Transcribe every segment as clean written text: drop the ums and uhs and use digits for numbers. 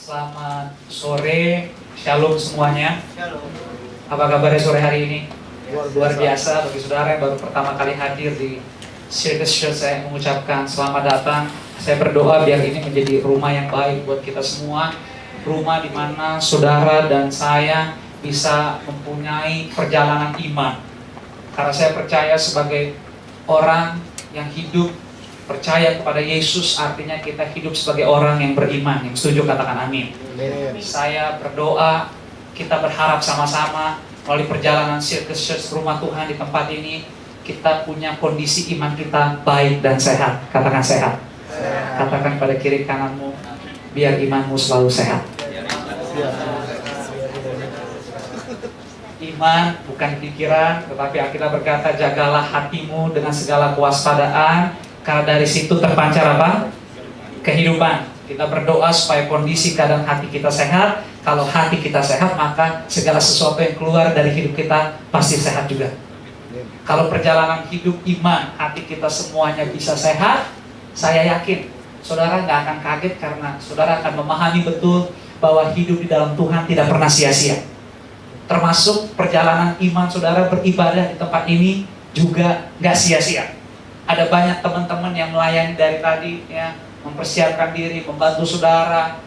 Selamat sore, shalom semuanya. Shalom. Apa kabarnya sore hari ini? Luar biasa bagi saudara yang baru pertama kali hadir di Circus Church. Saya mengucapkan selamat datang. Saya berdoa biar ini menjadi rumah yang baik buat kita semua. Rumah di mana saudara dan saya bisa mempunyai perjalanan iman. Karena saya percaya sebagai orang yang hidup percaya kepada Yesus, artinya kita hidup sebagai orang yang beriman. Yang setuju katakan amin. Saya berdoa, kita berharap sama-sama melalui perjalanan Circus Church rumah Tuhan di tempat ini, kita punya kondisi iman kita baik dan sehat. Katakan sehat. Katakan pada kiri kananmu, biar imanmu selalu sehat. Iman bukan pikiran, tetapi Alkitab berkata, jagalah hatimu dengan segala kewaspadaan, karena dari situ terpancar apa? Kehidupan. Kita berdoa supaya kondisi keadaan hati kita sehat. Kalau hati kita sehat, maka segala sesuatu yang keluar dari hidup kita pasti sehat juga. Kalau perjalanan hidup iman, hati kita semuanya bisa sehat, saya yakin saudara nggak akan kaget karena saudara akan memahami betul bahwa hidup di dalam Tuhan tidak pernah sia-sia. Termasuk perjalanan iman saudara beribadah di tempat ini juga nggak sia-sia. Ada banyak teman-teman yang melayani dari tadi, ya, mempersiapkan diri, membantu saudara.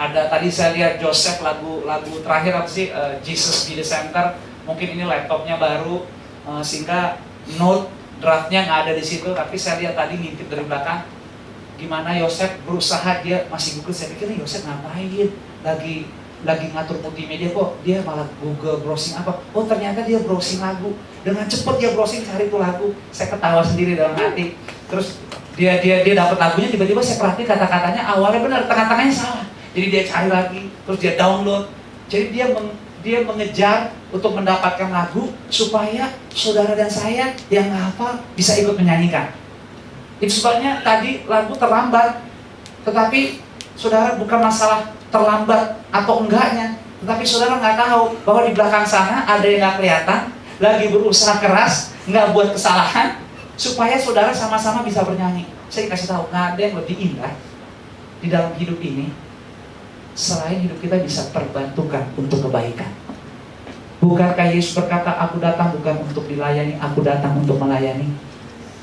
Ada tadi saya lihat Joseph lagu terakhir apa sih? Jesus be the Center. Mungkin ini laptopnya baru, sehingga note draftnya nggak ada di situ. Tapi saya lihat tadi ngintip dari belakang, gimana Yosef berusaha, dia masih Google. Saya pikir Yosef ngapain? Lagi ngatur multimedia kok dia malah Google browsing apa? Oh ternyata dia browsing lagu. Dengan cepat dia browsing cari tuh lagu. Saya ketawa sendiri dalam hati. Terus dia dapat lagunya, tiba-tiba saya perhati kata-katanya awalnya benar, tengah-tengahnya salah. Jadi dia cari lagi, terus dia download. Jadi dia mengejar untuk mendapatkan lagu supaya saudara dan saya yang hafal bisa ikut menyanyikan. Itu sebabnya tadi lagu terlambat. Tetapi saudara, bukan masalah terlambat atau enggaknya, tetapi saudara nggak tahu bahwa di belakang sana ada yang nggak kelihatan, lagi berusaha keras, nggak buat kesalahan, supaya saudara sama-sama bisa bernyanyi. Saya kasih tahu, nggak ada yang lebih indah di dalam hidup ini selain hidup kita bisa terbantukan untuk kebaikan. Bukankah Yesus berkata, aku datang bukan untuk dilayani, aku datang untuk melayani.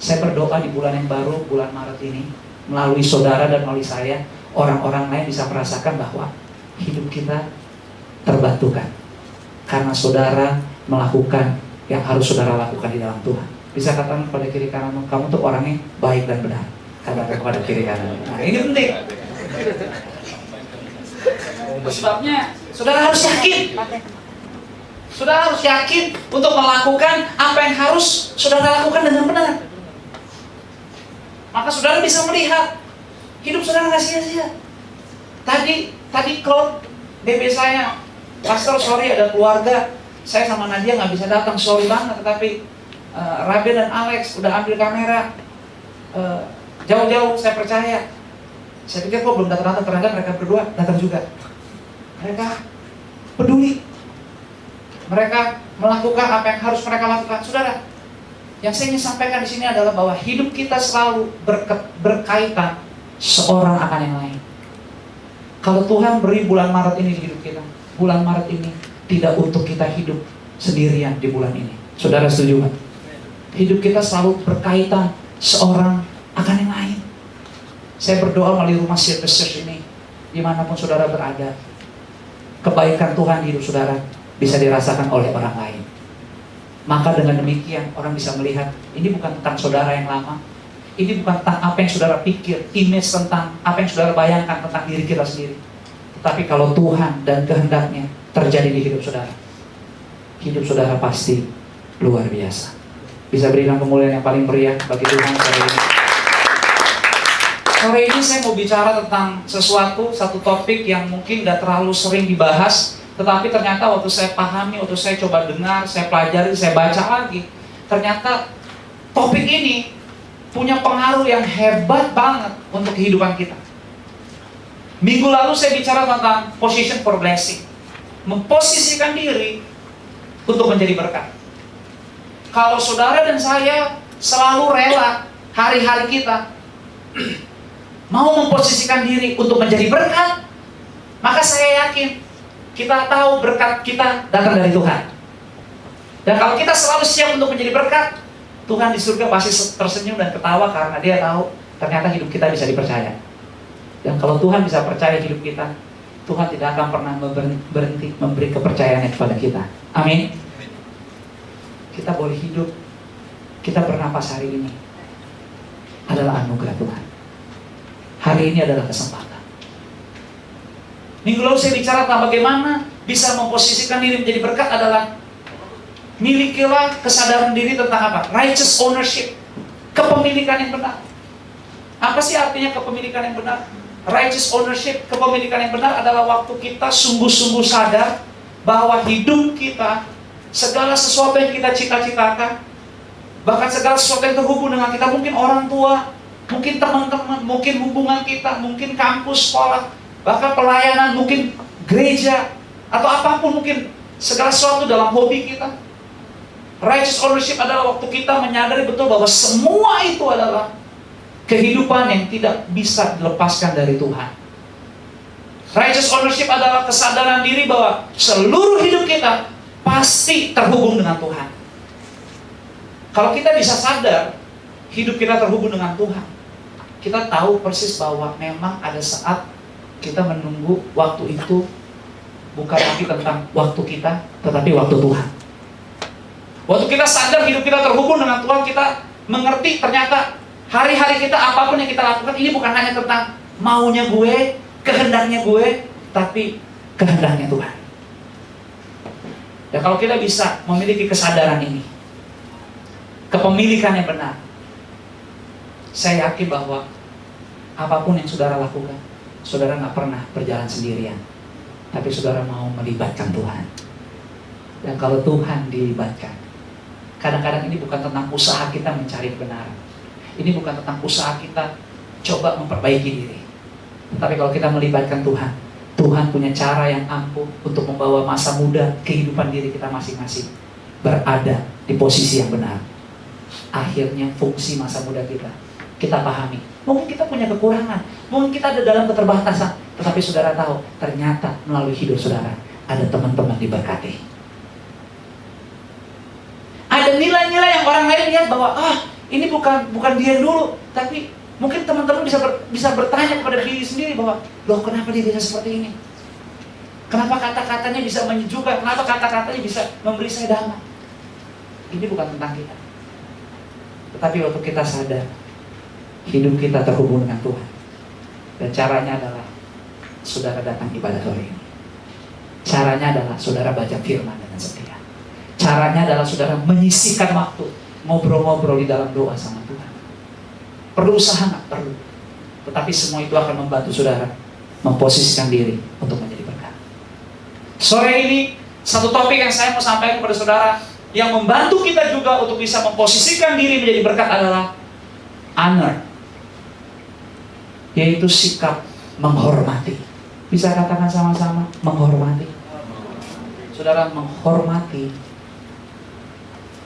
Saya berdoa di bulan yang baru, bulan Maret ini, melalui saudara dan melalui saya, orang-orang lain bisa merasakan bahwa hidup kita terbantukan karena saudara melakukan yang harus saudara lakukan di dalam Tuhan. Bisa katakan pada kiri kananmu, kamu tuh orangnya baik dan benar. Katakan kepada kiri kanan. Nah, ini penting. Sebabnya saudara harus yakin. Saudara harus yakin untuk melakukan apa yang harus saudara lakukan dengan benar. Maka saudara bisa melihat hidup saudara nggak sia-sia. Tadi Claude, BB saya, Pastor, sorry ada keluarga, saya sama Nadia nggak bisa datang, sorry banget. Tetapi Rabe dan Alex udah ambil kamera jauh-jauh. Saya percaya. Saya pikir kok belum datang, ternyata mereka berdua datang juga. Mereka peduli. Mereka melakukan apa yang harus mereka lakukan. Saudara, yang saya ingin sampaikan di sini adalah bahwa hidup kita selalu berkaitan seorang akan yang lain. Kalau Tuhan beri bulan Maret ini di hidup kita, bulan Maret ini tidak untuk kita hidup sendirian di bulan ini. Saudara setuju kan? Hidup kita selalu berkaitan seorang akan yang lain. Saya berdoa melalui rumah Circus Church ini, dimanapun saudara berada, kebaikan Tuhan di hidup saudara bisa dirasakan oleh orang lain. Maka dengan demikian orang bisa melihat, ini bukan tentang saudara yang lama, ini bukan tentang apa yang saudara pikir, image tentang apa yang saudara bayangkan tentang diri kita sendiri. Tetapi kalau Tuhan dan kehendaknya terjadi di hidup hidup saudara pasti luar biasa. Bisa berikan kemuliaan yang paling meriah bagi Tuhan sore ini. Sore ini saya mau bicara tentang satu topik yang mungkin gak terlalu sering dibahas, tetapi ternyata waktu saya pahami, waktu saya coba dengar, saya pelajari, saya baca lagi, ternyata topik ini punya pengaruh yang hebat banget untuk kehidupan kita. Minggu lalu saya bicara tentang position for blessing. Memposisikan diri untuk menjadi berkat. Kalau saudara dan saya selalu rela hari-hari kita mau memposisikan diri untuk menjadi berkat, maka saya yakin kita tahu berkat kita datang dari Tuhan. Dan kalau kita selalu siap untuk menjadi berkat, Tuhan di surga pasti tersenyum dan ketawa karena Dia tahu ternyata hidup kita bisa dipercaya. Dan kalau Tuhan bisa percaya hidup kita, Tuhan tidak akan pernah berhenti memberi kepercayaannya kepada kita. Amin. Kita boleh hidup, kita bernapas hari ini adalah anugerah Tuhan. Hari ini adalah kesempatan. Minggu lalu saya bicara tentang bagaimana bisa memposisikan diri menjadi berkat adalah milikilah kesadaran diri tentang apa? Righteous ownership. Kepemilikan yang benar. Apa sih artinya kepemilikan yang benar? Righteous ownership, kepemilikan yang benar adalah waktu kita sungguh-sungguh sadar bahwa hidup kita, segala sesuatu yang kita cita-citakan, bahkan segala sesuatu yang terhubung dengan kita, mungkin orang tua, mungkin teman-teman, mungkin hubungan kita, mungkin kampus, sekolah, bahkan pelayanan, mungkin gereja, atau apapun, mungkin segala sesuatu dalam hobi kita. Righteous ownership adalah waktu kita menyadari betul bahwa semua itu adalah kehidupan yang tidak bisa dilepaskan dari Tuhan. Righteous ownership adalah kesadaran diri bahwa seluruh hidup kita pasti terhubung dengan Tuhan. Kalau kita bisa sadar hidup kita terhubung dengan Tuhan, kita tahu persis bahwa memang ada saat kita menunggu waktu itu bukan lagi tentang waktu kita, tetapi waktu Tuhan. Waktu kita sadar hidup kita terhubung dengan Tuhan, kita mengerti ternyata hari-hari kita, apapun yang kita lakukan, ini bukan hanya tentang maunya gue, kehendaknya gue, tapi kehendaknya Tuhan. Dan kalau kita bisa memiliki kesadaran ini, kepemilikan yang benar, saya yakin bahwa apapun yang saudara lakukan, saudara nggak pernah berjalan sendirian, tapi saudara mau melibatkan Tuhan. Dan kalau Tuhan dilibatkan, kadang-kadang ini bukan tentang usaha kita mencari kebenaran. Ini bukan tentang usaha kita coba memperbaiki diri. Tapi kalau kita melibatkan Tuhan, Tuhan punya cara yang ampuh untuk membawa masa muda kehidupan diri kita masing-masing berada di posisi yang benar. Akhirnya fungsi masa muda kita pahami. Mungkin kita punya kekurangan, mungkin kita ada dalam keterbatasan, tetapi saudara tahu ternyata melalui hidup saudara ada teman-teman diberkati. Ada nilai-nilai yang orang lain lihat bahwa ini bukan dia dulu, tapi mungkin teman-teman bisa bertanya kepada diri sendiri bahwa, loh kenapa dia bisa seperti ini? Kenapa kata-katanya bisa menyejukkan? Kenapa kata-katanya bisa memberi saya damai? Ini bukan tentang kita. Tetapi waktu kita sadar, hidup kita terhubung dengan Tuhan. Dan caranya adalah, saudara datang ibadah sore ini. Caranya adalah, saudara baca firman dengan setia. Caranya adalah, saudara menyisihkan waktu ngobrol-ngobrol di dalam doa sama Tuhan. Perlu usaha nggak? Perlu. Tetapi semua itu akan membantu saudara memposisikan diri untuk menjadi berkat. Sore ini, satu topik yang saya mau sampaikan kepada saudara yang membantu kita juga untuk bisa memposisikan diri menjadi berkat adalah honor, yaitu sikap menghormati. Bisa katakan sama-sama, menghormati. Saudara, menghormati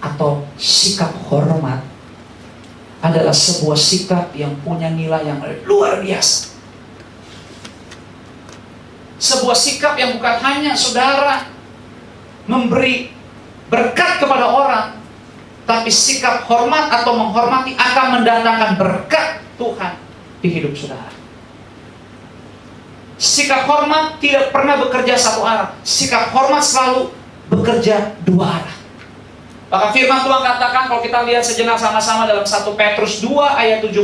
atau sikap hormat adalah sebuah sikap yang punya nilai yang luar biasa. Sebuah sikap yang bukan hanya saudara memberi berkat kepada orang, tapi sikap hormat atau menghormati akan mendatangkan berkat Tuhan di hidup saudara. Sikap hormat tidak pernah bekerja satu arah. Sikap hormat selalu bekerja dua arah. Maka firman Tuhan katakan, kalau kita lihat sejenak sama-sama dalam 1 Petrus 2 ayat 17. 1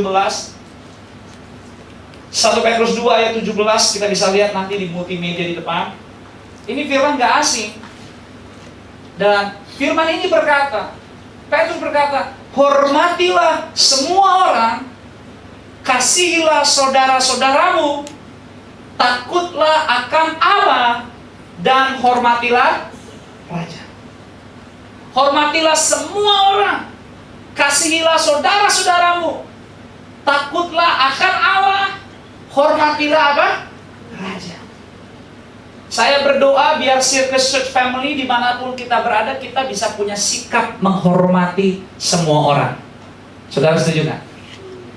Petrus 2 ayat 17, kita bisa lihat nanti di multimedia di depan. Ini firman gak asing. Dan firman ini berkata, Petrus berkata, hormatilah semua orang, kasihilah saudara-saudaramu, takutlah akan Allah, dan hormatilah raja. Hormatilah semua orang, kasihilah saudara-saudaramu, takutlah akan Allah, hormatilah apa? Raja. Saya berdoa biar Circus Church Family dimanapun kita berada, kita bisa punya sikap menghormati semua orang. Saudara setuju nggak?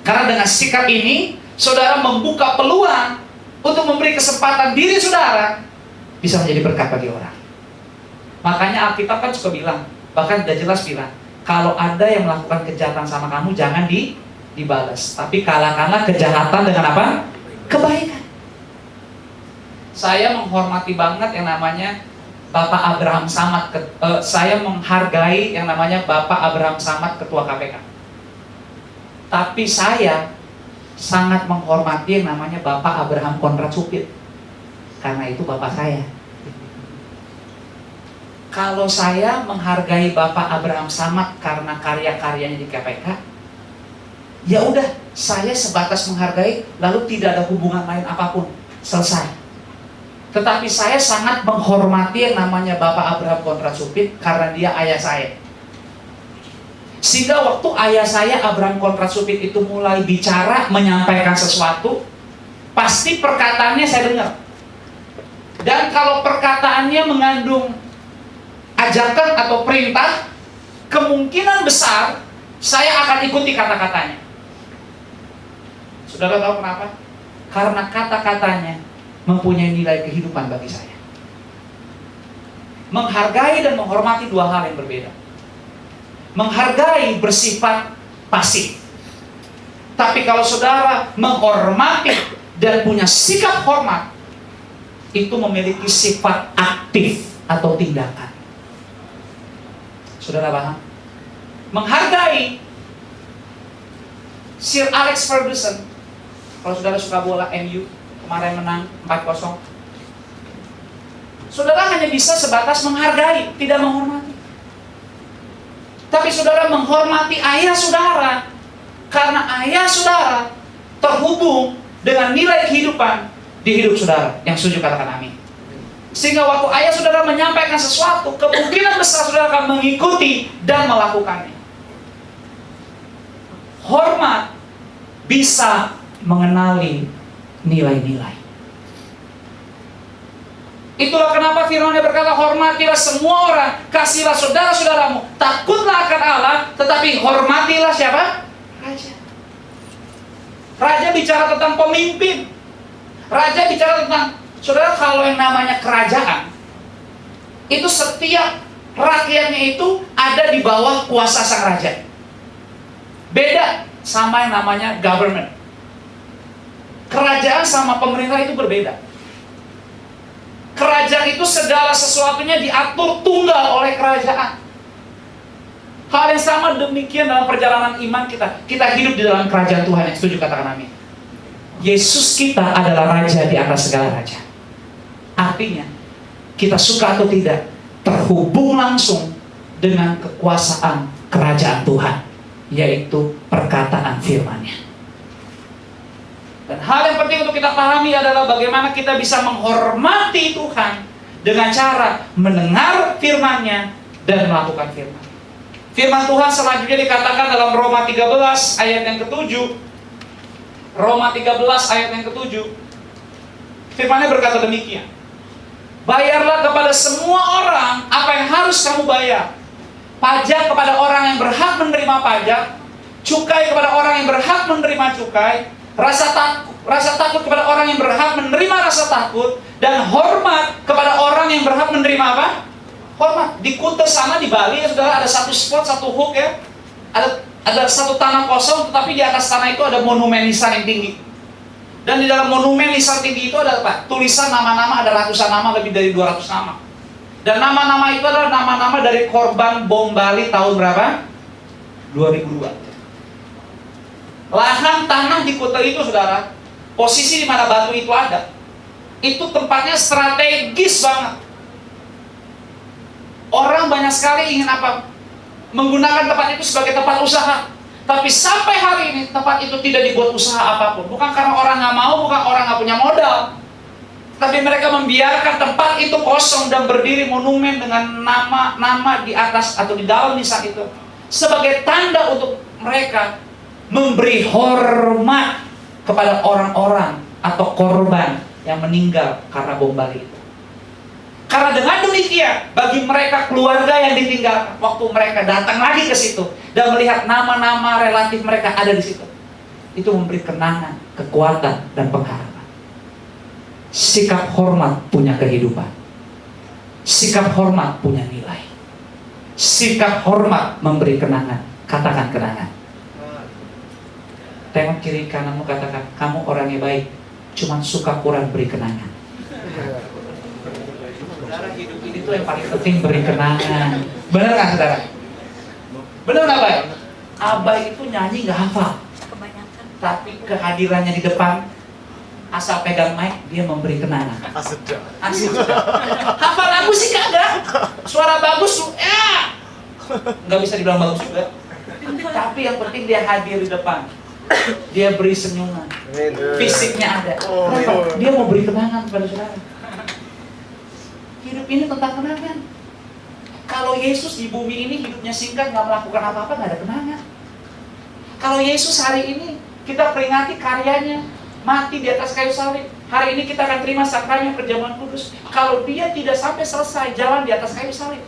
Karena dengan sikap ini, saudara membuka peluang untuk memberi kesempatan diri saudara bisa menjadi berkat bagi orang. Makanya Alkitab kan suka bilang, bahkan sudah jelas bilang, kalau ada yang melakukan kejahatan sama kamu, jangan dibalas, tapi kalahkanlah kejahatan dengan apa? Kebaikan. Saya menghormati banget yang namanya Bapak Abraham Samad. Saya menghargai yang namanya Bapak Abraham Samad, Ketua KPK. Tapi saya sangat menghormati yang namanya Bapak Abraham Konrad Supit, karena itu bapak saya. Kalau saya menghargai Bapak Abraham Samad karena karya-karyanya di KPK, ya udah, saya sebatas menghargai, lalu tidak ada hubungan lain apapun, selesai. Tetapi saya sangat menghormati yang namanya Bapak Abraham Konrad Supit karena dia ayah saya. Sehingga waktu ayah saya Abraham Konrad Supit itu mulai bicara, menyampaikan sesuatu, pasti perkataannya saya dengar. Dan kalau perkataannya mengandung ajakan atau perintah, kemungkinan besar saya akan ikuti kata-katanya. Saudara tahu kenapa? Karena kata-katanya mempunyai nilai kehidupan bagi saya. Menghargai dan menghormati dua hal yang berbeda. Menghargai bersifat pasif. Tapi kalau saudara menghormati dan punya sikap hormat, itu memiliki sifat aktif atau tindakan. Saudara paham? Menghargai Sir Alex Ferguson. Kalau saudara suka bola, MU kemarin menang 4-0. Saudara hanya bisa sebatas menghargai, tidak menghormati. Tapi saudara menghormati ayah saudara, karena ayah saudara terhubung dengan nilai kehidupan di hidup saudara. Yang setuju katakan amin. Sehingga waktu ayah saudara menyampaikan sesuatu, kemungkinan besar saudara akan mengikuti dan melakukannya. Hormat bisa mengenali nilai-nilai. Itulah kenapa firman-Nya berkata, hormatilah semua orang, kasihlah saudara-saudaramu, takutlah akan Allah, tetapi hormatilah siapa? Raja. Raja bicara tentang pemimpin. Raja bicara tentang, saudara, kalau yang namanya kerajaan, itu setiap rakyatnya itu ada di bawah kuasa sang raja. Beda sama yang namanya government. Kerajaan sama pemerintah itu berbeda. Kerajaan itu segala sesuatunya diatur tunggal oleh kerajaan. Hal yang sama demikian dalam perjalanan iman kita. Kita hidup di dalam kerajaan Tuhan. Yang setuju katakan amin. Yesus kita adalah raja di atas segala raja. Artinya, kita suka atau tidak, terhubung langsung dengan kekuasaan kerajaan Tuhan, yaitu perkataan firman-Nya. Dan hal yang penting untuk kita pahami adalah bagaimana kita bisa menghormati Tuhan dengan cara mendengar firman-Nya dan melakukan firman. Firman Tuhan selanjutnya dikatakan dalam Roma 13 ayat yang ke-7. Roma 13 ayat yang ke-7. Firman-Nya berkata demikian. Bayarlah kepada semua orang apa yang harus kamu bayar. Pajak kepada orang yang berhak menerima pajak, cukai kepada orang yang berhak menerima cukai, rasa takut kepada orang yang berhak menerima rasa takut, dan hormat kepada orang yang berhak menerima apa? Hormat. Di Kuta sana di Bali ya saudara, ada satu spot, satu hook ya. Ada satu tanah kosong, tetapi di atas tanah itu ada monumen nisan yang tinggi. Dan di dalam monumen nisan tinggi itu ada apa? Tulisan nama-nama, ada ratusan nama, lebih dari 200 nama. Dan nama-nama itu adalah nama-nama dari korban bom Bali tahun berapa? 2002. Lahan tanah di kota itu saudara, posisi di mana batu itu ada, itu tempatnya strategis banget. Orang banyak sekali ingin apa? Menggunakan tempat itu sebagai tempat usaha. Tapi sampai hari ini tempat itu tidak dibuat usaha apapun. Bukan karena orang nggak mau, bukan orang nggak punya modal, tapi mereka membiarkan tempat itu kosong dan berdiri monumen dengan nama-nama di atas atau di dalam nisan itu sebagai tanda untuk mereka memberi hormat kepada orang-orang atau korban yang meninggal karena bom Bali itu. Karena dengan demikian, bagi mereka keluarga yang ditinggalkan, waktu mereka datang lagi ke situ dan melihat nama-nama relatif mereka ada di situ, itu memberi kenangan, kekuatan, dan pengharapan. Sikap hormat punya kehidupan. Sikap hormat punya nilai. Sikap hormat memberi kenangan. Katakan kenangan. Tengok kiri kananmu, katakan, kamu orangnya baik, cuman suka kurang beri kenangan. Saudara, hidup ini tuh yang paling penting beri kenangan. Benar nggak saudara? Benar nggak Bay? Abah itu nyanyi nggak hafal, tapi kehadirannya di depan, asal pegang mic, dia memberi kenangan. Asik. Hafal lagu sih kagak, suara bagus, ya nggak bisa dibilang bagus juga. Tapi yang penting dia hadir di depan, dia beri senyuman, fisiknya ada. Kenapa? Dia mau beri kenangan kepada saudara. Hidup ini tentang kenangan. Kalau Yesus di bumi ini hidupnya singkat, nggak melakukan apa-apa, nggak ada kenangan. Kalau Yesus hari ini kita peringati karyanya, mati di atas kayu salib. Hari ini kita akan terima sakrament perjamuan kudus. Kalau dia tidak sampai selesai jalan di atas kayu salib,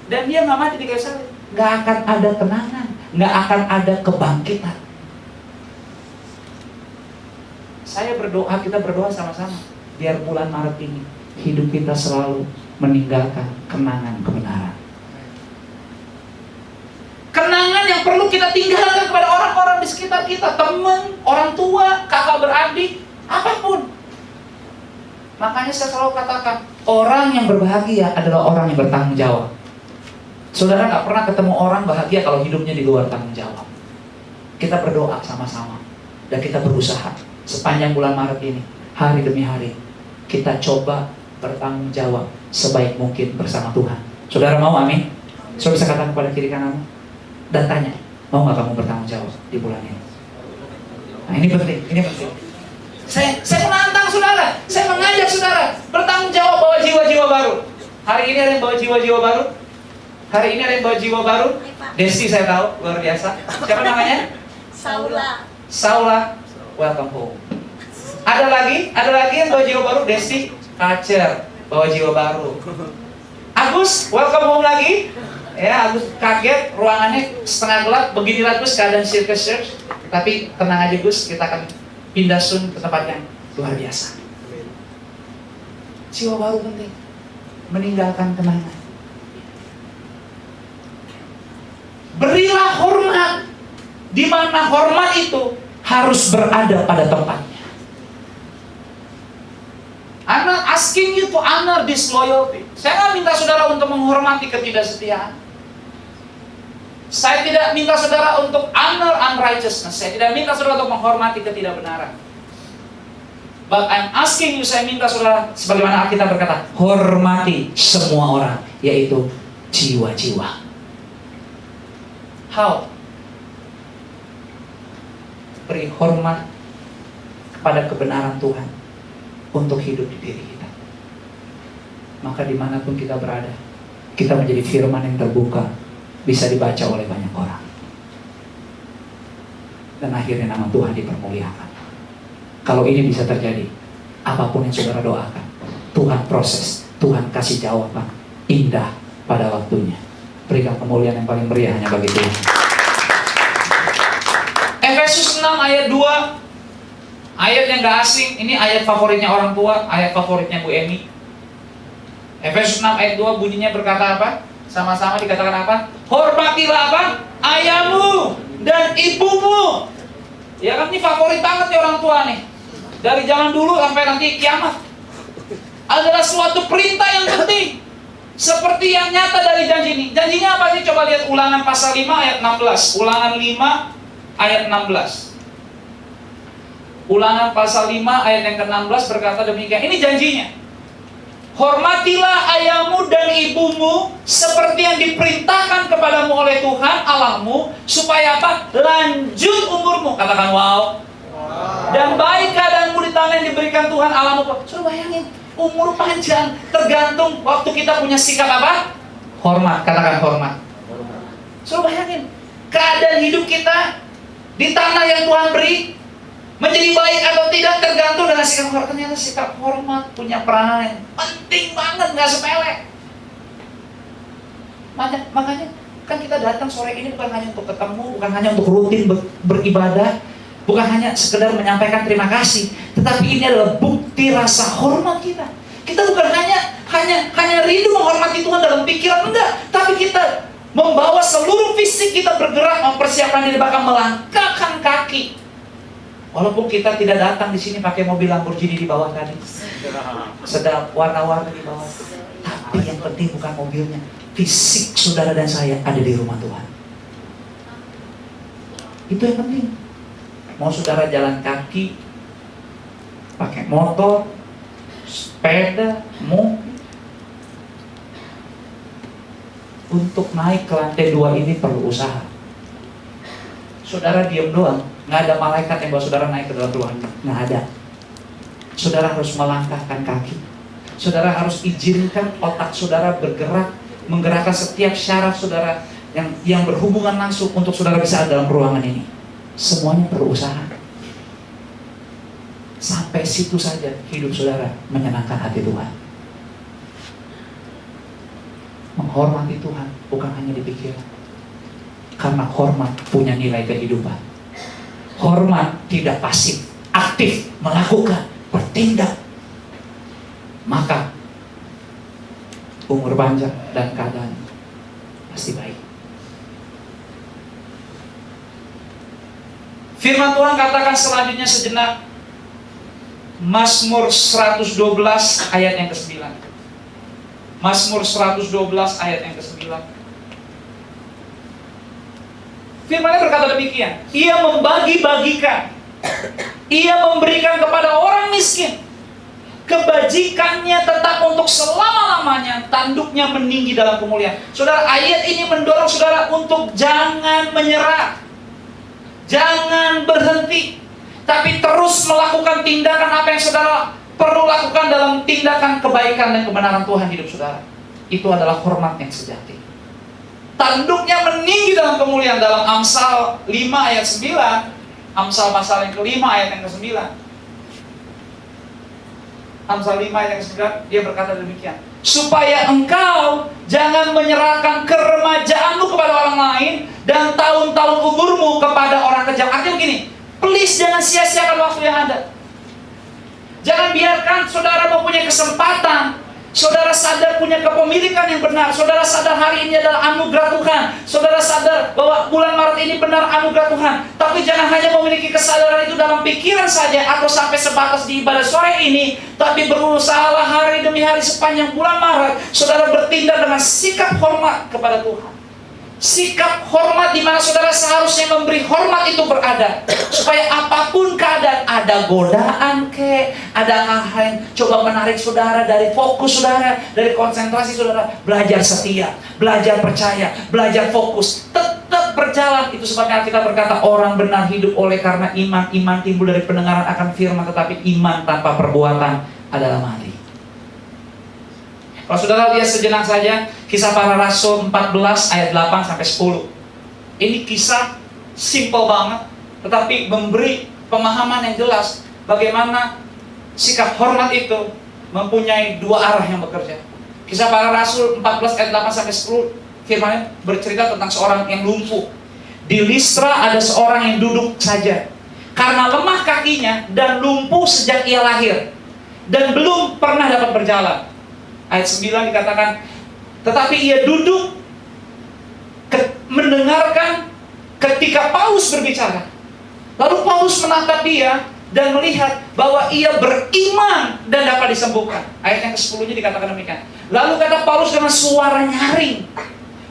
dan dia nggak mati di kayu salib, nggak akan ada kenangan, nggak akan ada kebangkitan. Saya berdoa, kita berdoa sama-sama, biar bulan Maret ini hidup kita selalu meninggalkan kenangan kebenaran. Kenangan yang perlu kita tinggalkan kepada orang-orang di sekitar kita, teman, orang tua, kakak beradik, apapun. Makanya saya selalu katakan, orang yang berbahagia adalah orang yang bertanggung jawab. Saudara gak pernah ketemu orang bahagia kalau hidupnya di luar tanggung jawab. Kita berdoa sama-sama, dan kita berusaha sepanjang bulan Maret ini, hari demi hari, kita coba bertanggung jawab sebaik mungkin bersama Tuhan. Saudara mau amin? Saudara bisa katakan kepada kiri kananmu dan tanya, mau gak kamu bertanggung jawab di bulan ini? Nah ini penting, ini penting. Saya menantang saudara, saya mengajak saudara bertanggung jawab bawa jiwa-jiwa baru. Hari ini ada yang bawa jiwa-jiwa baru? Hari ini ada yang bawa jiwa baru? Desi saya tahu, luar biasa. Siapa namanya? Saula, welcome home. Ada lagi yang bawa jiwa baru? Desi, Kacer, bawa jiwa baru. Agus, welcome home lagi. Ya, Agus kaget, ruangannya setengah gelap, beginilah Gus keadaan Circus Church. Tapi tenang aja Gus, kita akan pindah soon ke tempat yang luar biasa. Jiwa baru penting, meninggalkan kenangan. Berilah hormat, di mana hormat itu harus berada pada tempatnya. I'm not asking you to honor disloyalty. Saya nggak minta saudara untuk menghormati ketidaksetiaan. Saya tidak minta saudara untuk honor unrighteousness. Saya tidak minta saudara untuk menghormati ketidakbenaran. But I'm asking you, saya minta saudara, sebagaimana Alkitab berkata, hormati semua orang, yaitu jiwa-jiwa. How? Beri hormat kepada kebenaran Tuhan untuk hidup di diri kita. Maka dimanapun kita berada, kita menjadi firman yang terbuka, bisa dibaca oleh banyak orang. Dan akhirnya nama Tuhan dipermuliakan. Kalau ini bisa terjadi, apapun yang saudara doakan, Tuhan proses, Tuhan kasih jawaban indah pada waktunya. Berikan kemuliaan yang paling meriah hanya bagi Tuhan. Efesus 6 ayat 2, ayat yang gak asing. Ini ayat favoritnya orang tua, ayat favoritnya Bu Emi. Efesus 6 ayat 2 bunyinya berkata apa? Sama-sama dikatakan apa? Hormatilah apa? Ayahmu dan ibumu. Ya kan, ini favorit banget nih orang tua nih. Dari zaman dulu sampai nanti kiamat. Adalah suatu perintah yang penting. Seperti yang nyata dari janji ini. Janjinya apa sih? Coba lihat Ulangan pasal 5 ayat 16. Ulangan 5 ayat 16. Ulangan pasal 5 ayat yang ke-16 berkata demikian. Ini janjinya. Hormatilah ayahmu dan ibumu seperti yang diperintahkan kepadamu oleh Tuhan Allahmu, supaya apa? Lanjut umurmu. Katakan wow. Dan baik keadaanmu di tanah yang diberikan Tuhan Allahmu. Suruh bayangin, umur panjang tergantung waktu kita punya sikap apa? Hormat. Katakan hormat. Suruh bayangin, keadaan hidup kita di tanah yang Tuhan beri menjadi baik atau tidak tergantung dengan sikap hormat. Ternyata sikap hormat punya peranan yang penting banget, nggak sepele. Makanya kan kita datang sore ini bukan hanya untuk ketemu, bukan hanya untuk rutin beribadah, bukan hanya sekedar menyampaikan terima kasih, tetapi ini adalah bukti dirasa hormat kita. Kita bukan hanya rindu menghormati Tuhan dalam pikiran, enggak, tapi kita membawa seluruh fisik kita bergerak, mempersiapkan diri, bahkan melangkahkan kaki. Walaupun kita tidak datang di sini pakai mobil Lamborghini di bawah tadi, sedang warna-warni di bawah. Tapi yang penting bukan mobilnya, fisik saudara dan saya ada di rumah Tuhan. Itu yang penting. Mau saudara jalan kaki, pakai motor, sepeda, mobil, untuk naik ke lantai 2 ini perlu usaha. Saudara diam doang, nggak ada malaikat yang bawa saudara naik ke dalam ruangan, nggak ada. Saudara harus melangkahkan kaki. Saudara harus izinkan otak saudara bergerak, menggerakkan setiap syaraf saudara yang berhubungan langsung untuk saudara bisa ada dalam ruangan ini. Semuanya perlu usaha. Sampai situ saja hidup saudara menyenangkan hati Tuhan. Menghormati Tuhan bukan hanya di pikiran, karena hormat punya nilai kehidupan. Hormat tidak pasif, aktif, melakukan, bertindak. Maka umur panjang dan keadaan pasti baik. Firman Tuhan katakan selanjutnya sejenak, Mazmur 112 ayat yang ke-9. Mazmur 112 ayat yang ke-9. Firman-Nya berkata demikian, Ia membagi-bagikan, Ia memberikan kepada orang miskin, kebajikannya tetap untuk selama-lamanya, tanduknya meninggi dalam kemuliaan. Saudara, ayat ini mendorong saudara untuk jangan menyerah, jangan berhenti, tapi terus melakukan tindakan apa yang saudara perlu lakukan dalam tindakan kebaikan dan kebenaran Tuhan hidup saudara. Itu adalah hormat yang sejati. Tanduknya meninggi dalam kemuliaan, dalam Amsal 5 ayat 9. Amsal pasal yang ke-5 ayat yang ke-9. Amsal 5 ayat yang ke-9, dia berkata demikian, supaya engkau jangan menyerahkan keremajaanmu kepada orang lain dan tahun-tahun umurmu kepada orang kejam. Artinya begini, please jangan sia-siakan waktu yang ada. Jangan biarkan saudara mempunyai kesempatan, saudara sadar punya kepemilikan yang benar, saudara sadar hari ini adalah anugerah Tuhan, saudara sadar bahwa bulan Maret ini benar anugerah Tuhan, tapi jangan hanya memiliki kesadaran itu dalam pikiran saja atau sampai sebatas di ibadah sore ini, tapi berusahalah hari demi hari sepanjang bulan Maret saudara bertindak dengan sikap hormat kepada Tuhan. Sikap hormat di mana saudara seharusnya memberi hormat itu berada, supaya apapun keadaan, ada godaan ada hal-hal yang coba menarik saudara dari fokus saudara, dari konsentrasi saudara, belajar setia, belajar percaya, belajar fokus, tetap berjalan. Itu sebabnya kita berkata orang benar hidup oleh karena iman. Iman timbul dari pendengaran akan firman, tetapi iman tanpa perbuatan adalah mati. Kalau saudara lihat sejenak saja Kisah Para Rasul 14 ayat 8 sampai 10. Ini kisah simple banget, tetapi memberi pemahaman yang jelas bagaimana sikap hormat itu mempunyai dua arah yang bekerja. Kisah Para Rasul 14 ayat 8 sampai 10, firman-Nya bercerita tentang seorang yang lumpuh. Di Listra ada seorang yang duduk saja karena lemah kakinya dan lumpuh sejak ia lahir dan belum pernah dapat berjalan. Ayat 9 dikatakan, tetapi ia duduk mendengarkan ketika Paulus berbicara. Lalu Paulus menatap dia dan melihat bahwa ia beriman dan dapat disembuhkan. Ayat yang ke-10-nya dikatakan demikian. Lalu kata Paulus dengan suara nyaring,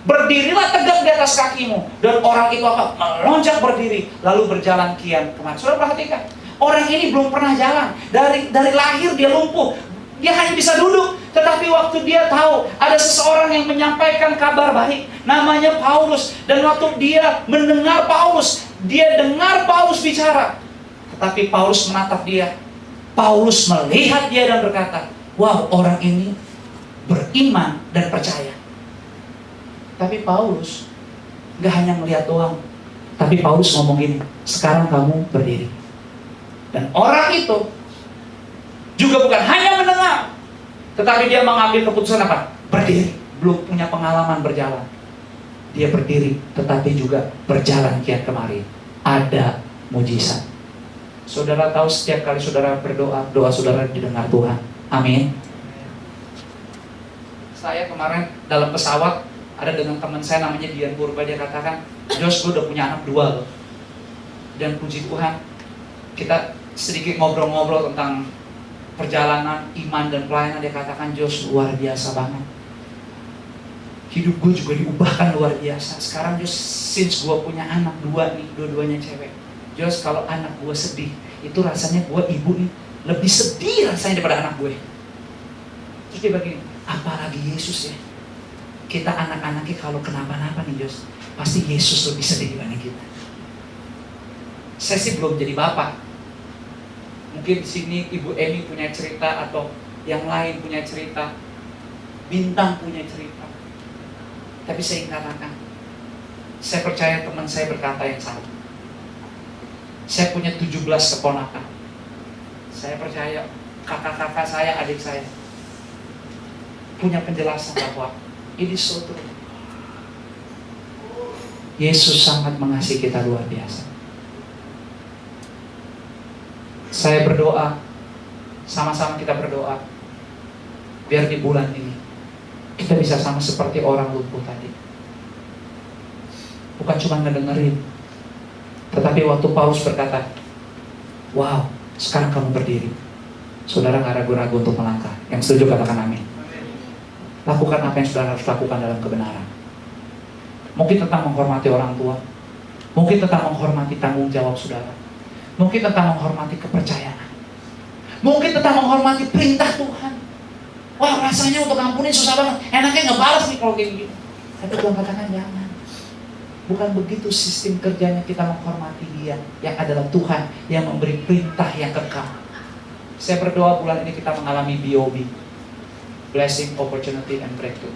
berdirilah tegak di atas kakimu. Dan orang itu apa? Melonjak berdiri, lalu berjalan kian kemari. Saudara perhatikan, orang ini belum pernah jalan. Dari lahir dia lumpuh. Dia hanya bisa duduk, tetapi waktu dia tahu ada seseorang yang menyampaikan kabar baik, namanya Paulus, dan waktu dia mendengar Paulus, dia dengar Paulus bicara, tetapi Paulus menatap dia. Paulus melihat dia dan berkata, wow, orang ini beriman dan percaya. Tapi Paulus gak hanya melihat doang, tapi Paulus ngomong gini, sekarang kamu berdiri. Dan orang itu juga bukan hanya mendengar, tetapi dia mengambil keputusan apa? Berdiri. Belum punya pengalaman berjalan, dia berdiri, tetapi juga berjalan kian kemari. Ada mujizat. Saudara tahu setiap kali saudara berdoa, doa saudara didengar Tuhan. Amin. Saya kemarin dalam pesawat ada dengan teman saya namanya Dian Purba, dia katakan, Josh, gue udah punya anak 2 loh. Dan puji Tuhan, kita sedikit ngobrol-ngobrol tentang perjalanan iman dan pelayanan. Dia katakan, Josh, luar biasa banget. Hidup gue juga diubahkan luar biasa. Sekarang Josh, since gue punya anak 2 nih, dua-duanya cewek, Josh, kalau anak gue sedih, itu rasanya gue ibu nih lebih sedih rasanya daripada anak gue. Terus dia begini, apalagi Yesus ya. Kita anak-anaknya kalau kenapa-napa nih Josh, pasti Yesus lebih sedih dibanding kita. Saya sih belum jadi bapak. Mungkin di sini Ibu Emi punya cerita atau yang lain punya cerita, Bintang punya cerita. Tapi saya ingin katakan, saya percaya teman saya berkata yang sama. Saya punya 17 keponakan. Saya percaya kakak-kakak saya, adik saya punya penjelasan bahwa ini so true. Yesus sangat mengasihi kita luar biasa. Saya berdoa, sama-sama kita berdoa, biar di bulan ini kita bisa sama seperti orang lumpuh tadi. Bukan cuma ngedengerin, tetapi waktu Paulus berkata, wow, sekarang kamu berdiri, saudara gak ragu-ragu untuk melangkah. Yang setuju katakan amin. Lakukan apa yang saudara harus lakukan dalam kebenaran. Mungkin tentang menghormati orang tua, mungkin tentang menghormati tanggung jawab saudara, mungkin tentang menghormati kepercayaan, mungkin tentang menghormati perintah Tuhan. Wah, rasanya untuk ampunin susah banget, enaknya ngebalas nih kalau kayak gitu. Tapi Tuhan katakan jangan. Bukan begitu sistem kerjanya. Kita menghormati Dia yang adalah Tuhan yang memberi perintah yang kekal. Saya berdoa bulan ini kita mengalami BOB, blessing, opportunity, and breakthrough.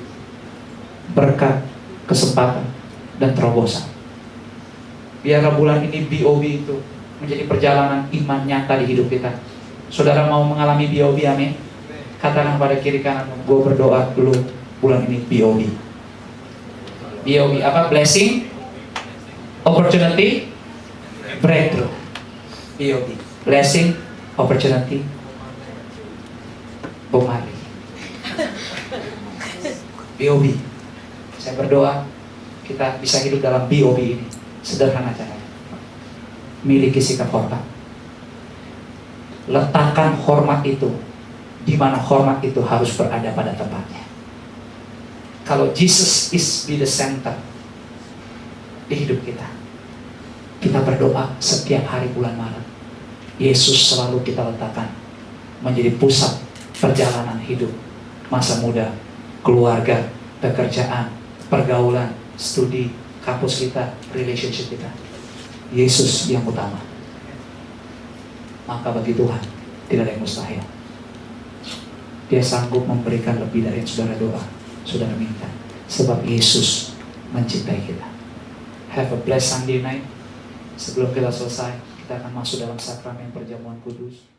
Berkat, kesempatan, dan terobosan. Biar bulan ini BOB itu menjadi perjalanan iman nyata di hidup kita. Saudara mau mengalami BOB, amin? Katakan pada kiri kanan, gue berdoa dulu bulan ini BOB. BOB apa? Blessing, opportunity, breakthrough. BOB, blessing, opportunity, Bung Marley. BOB. Saya berdoa kita bisa hidup dalam BOB ini. Sederhana caranya. Miliki sikap hormat. Letakkan hormat itu di mana hormat itu harus berada pada tempatnya. Kalau Jesus is be the center di hidup kita, kita berdoa setiap hari bulan Maret, Yesus selalu kita letakkan menjadi pusat perjalanan hidup, masa muda, keluarga, pekerjaan, pergaulan, studi, kampus kita, relationship kita. Yesus yang utama. Maka bagi Tuhan tidak ada yang mustahil. Dia sanggup memberikan lebih dari yang saudara doa, saudara minta. Sebab Yesus mencintai kita. Have a blessed Sunday night. Sebelum kita selesai, kita akan masuk dalam sakramen perjamuan kudus.